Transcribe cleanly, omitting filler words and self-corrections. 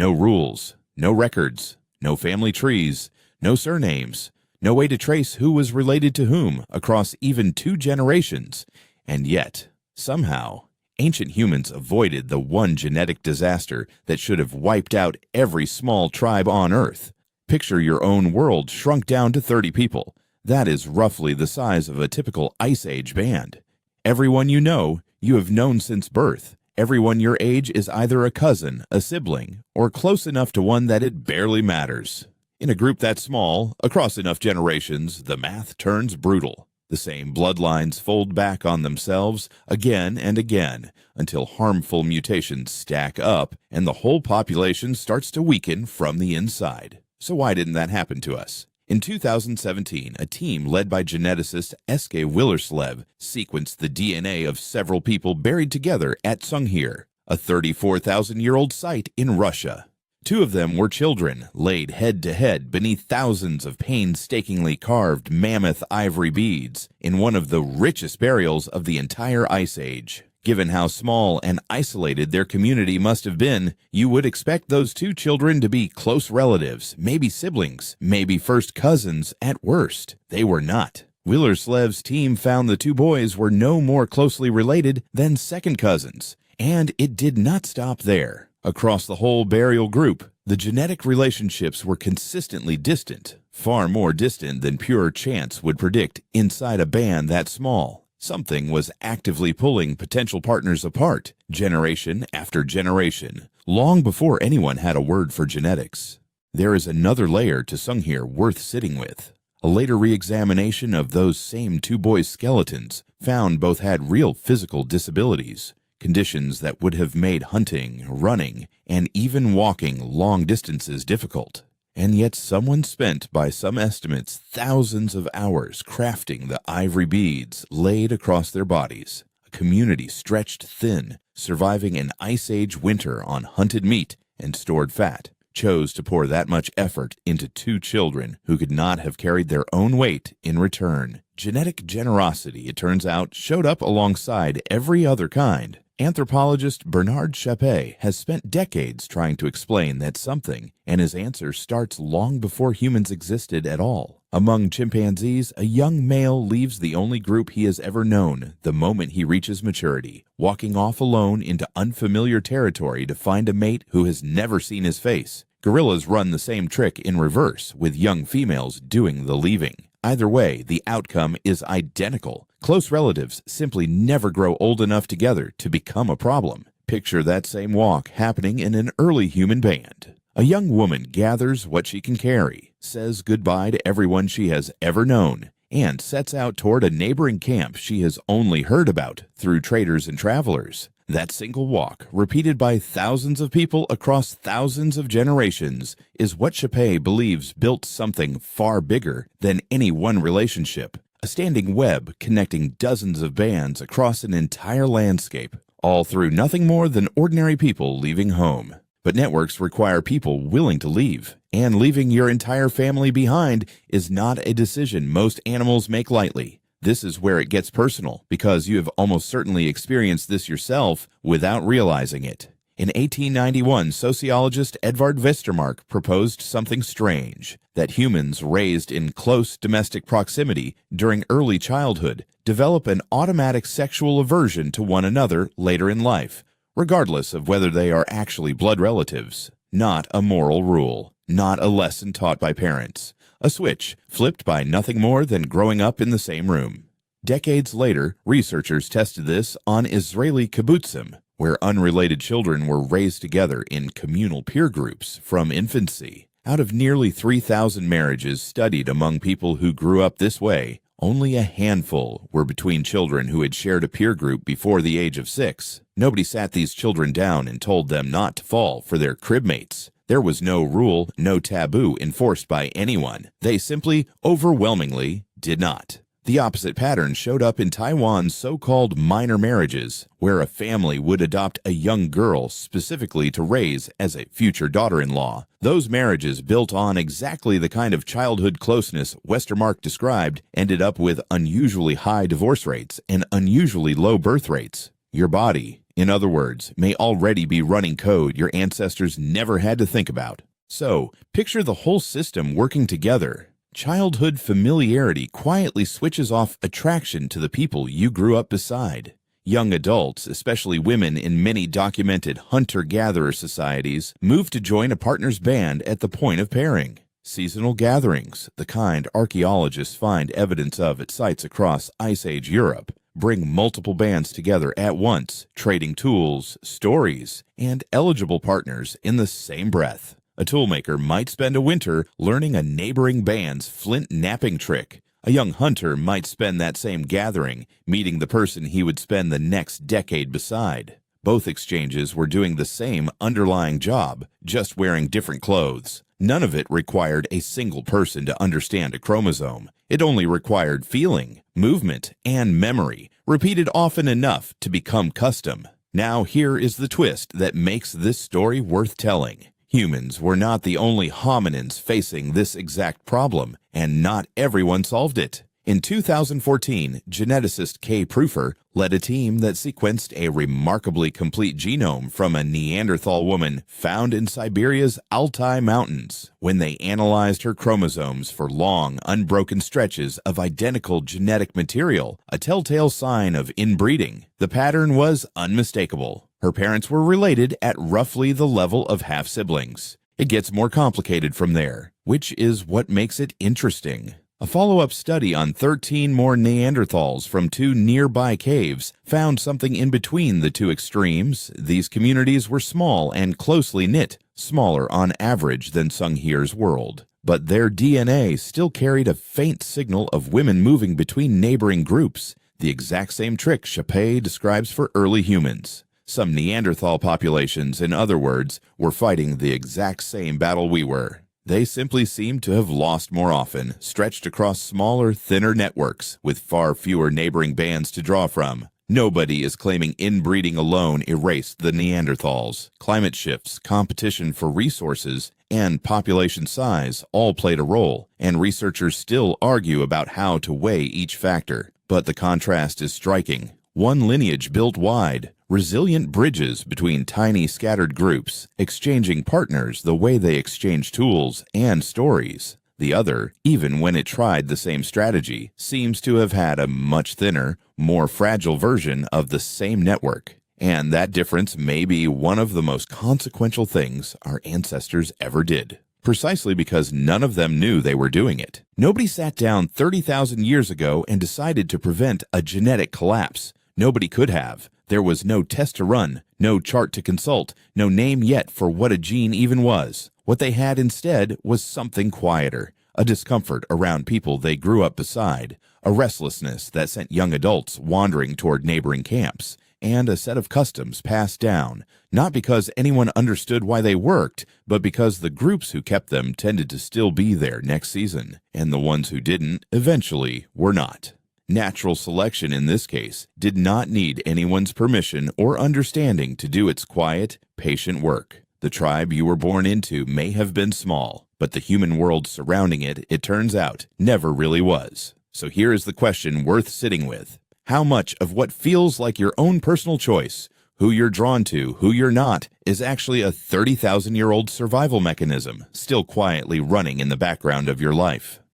No rules, no records, no family trees, no surnames, no way to trace who was related to whom across even 2 generations. And yet, somehow, ancient humans avoided the one genetic disaster that should have wiped out every small tribe on Earth. Picture your own world shrunk down to 30 people. That is roughly the size of a typical Ice Age band. Everyone you know, you have known since birth. Everyone your age is either a cousin, a sibling, or close enough to one that it barely matters. In a group that small, across enough generations, the math turns brutal. The same bloodlines fold back on themselves again and again until harmful mutations stack up and the whole population starts to weaken from the inside. So why didn't that happen to us? In 2017, a team led by geneticist Eske Willerslev sequenced the DNA of several people buried together at Sunghir, a 34,000-year-old site in Russia. 2 of them were children, laid head-to-head beneath thousands of painstakingly carved mammoth ivory beads in one of the richest burials of the entire Ice Age. Given how small and isolated their community must have been, you would expect those 2 children to be close relatives, maybe siblings, maybe first cousins at worst. They were not. Willerslev's team found the 2 boys were no more closely related than second cousins. And it did not stop there. Across the whole burial group, the genetic relationships were consistently distant, far more distant than pure chance would predict inside a band that small. Something was actively pulling potential partners apart, generation after generation, long before anyone had a word for genetics. There is another layer to Sunghir worth sitting with. A later re-examination of those same 2 boys' skeletons found both had real physical disabilities, conditions that would have made hunting, running, and even walking long distances difficult. And yet someone spent, by some estimates, thousands of hours crafting the ivory beads laid across their bodies. A community stretched thin, surviving an Ice Age winter on hunted meat and stored fat, chose to pour that much effort into 2 children who could not have carried their own weight in return. Genetic generosity, it turns out, showed up alongside every other kind. Anthropologist Bernard Chapais has spent decades trying to explain that something, and his answer starts long before humans existed at all. Among chimpanzees, a young male leaves the only group he has ever known the moment he reaches maturity, walking off alone into unfamiliar territory to find a mate who has never seen his face. Gorillas run the same trick in reverse, with young females doing the leaving. Either way, the outcome is identical. Close relatives simply never grow old enough together to become a problem. Picture that same walk happening in an early human band. A young woman gathers what she can carry, says goodbye to everyone she has ever known, and sets out toward a neighboring camp she has only heard about through traders and travelers. That single walk, repeated by thousands of people across thousands of generations, is what Chapais believes built something far bigger than any one relationship. A standing web connecting dozens of bands across an entire landscape, all through nothing more than ordinary people leaving home. But networks require people willing to leave, and leaving your entire family behind is not a decision most animals make lightly. This is where it gets personal, because you have almost certainly experienced this yourself without realizing it. In 1891, sociologist Edvard Westermarck proposed something strange, that humans raised in close domestic proximity during early childhood develop an automatic sexual aversion to one another later in life, regardless of whether they are actually blood relatives. Not a moral rule, not a lesson taught by parents. A switch flipped by nothing more than growing up in the same room. Decades later, researchers tested this on Israeli kibbutzim, where unrelated children were raised together in communal peer groups from infancy. Out of nearly 3,000 marriages studied among people who grew up this way, only a handful were between children who had shared a peer group before the age of 6. Nobody sat these children down and told them not to fall for their cribmates. There was no rule, no taboo enforced by anyone. They simply, overwhelmingly, did not. The opposite pattern showed up in Taiwan's so-called minor marriages, where a family would adopt a young girl specifically to raise as a future daughter-in-law. Those marriages, built on exactly the kind of childhood closeness Westermarck described, ended up with unusually high divorce rates and unusually low birth rates. Your body In other words, may already be running code your ancestors never had to think about. So, picture the whole system working together. Childhood familiarity quietly switches off attraction to the people you grew up beside. Young adults, especially women in many documented hunter-gatherer societies, move to join a partner's band at the point of pairing. Seasonal gatherings, the kind archaeologists find evidence of at sites across Ice Age Europe, bring multiple bands together at once, trading tools, stories, and eligible partners in the same breath. A toolmaker might spend a winter learning a neighboring band's flint knapping trick. A young hunter might spend that same gathering meeting the person he would spend the next decade beside. Both exchanges were doing the same underlying job, just wearing different clothes. None of it required a single person to understand a chromosome. It only required feeling, movement, and memory, repeated often enough to become custom. Now here is the twist that makes this story worth telling. Humans were not the only hominins facing this exact problem, and not everyone solved it. In 2014, geneticist Kay Proofer led a team that sequenced a remarkably complete genome from a Neanderthal woman found in Siberia's Altai mountains. When they analyzed her chromosomes for long, unbroken stretches of identical genetic material, a telltale sign of inbreeding, the pattern was unmistakable. Her parents were related at roughly the level of half-siblings. It gets more complicated from there, which is what makes it interesting. A follow-up study on 13 more Neanderthals from 2 nearby caves found something in between the two extremes. These communities were small and closely knit, smaller on average than Sunghir's world. But their DNA still carried a faint signal of women moving between neighboring groups, the exact same trick Chapais describes for early humans. Some Neanderthal populations, in other words, were fighting the exact same battle we were. They simply seem to have lost more often, stretched across smaller, thinner networks, with far fewer neighboring bands to draw from. Nobody is claiming inbreeding alone erased the Neanderthals. Climate shifts, competition for resources, and population size all played a role, and researchers still argue about how to weigh each factor. But the contrast is striking. One lineage built wide, resilient bridges between tiny scattered groups, exchanging partners the way they exchange tools and stories. The other, even when it tried the same strategy, seems to have had a much thinner, more fragile version of the same network. And that difference may be one of the most consequential things our ancestors ever did. Precisely because none of them knew they were doing it. Nobody sat down 30,000 years ago and decided to prevent a genetic collapse. Nobody could have. There was no test to run, no chart to consult, no name yet for what a gene even was. What they had instead was something quieter, a discomfort around people they grew up beside, a restlessness that sent young adults wandering toward neighboring camps, and a set of customs passed down, not because anyone understood why they worked, but because the groups who kept them tended to still be there next season, and the ones who didn't eventually were not. Natural selection in this case did not need anyone's permission or understanding to do its quiet, patient work. The tribe you were born into may have been small, but the human world surrounding it, it turns out, never really was. So here is the question worth sitting with. How much of what feels like your own personal choice, who you're drawn to, who you're not, is actually a 30,000-year-old survival mechanism still quietly running in the background of your life?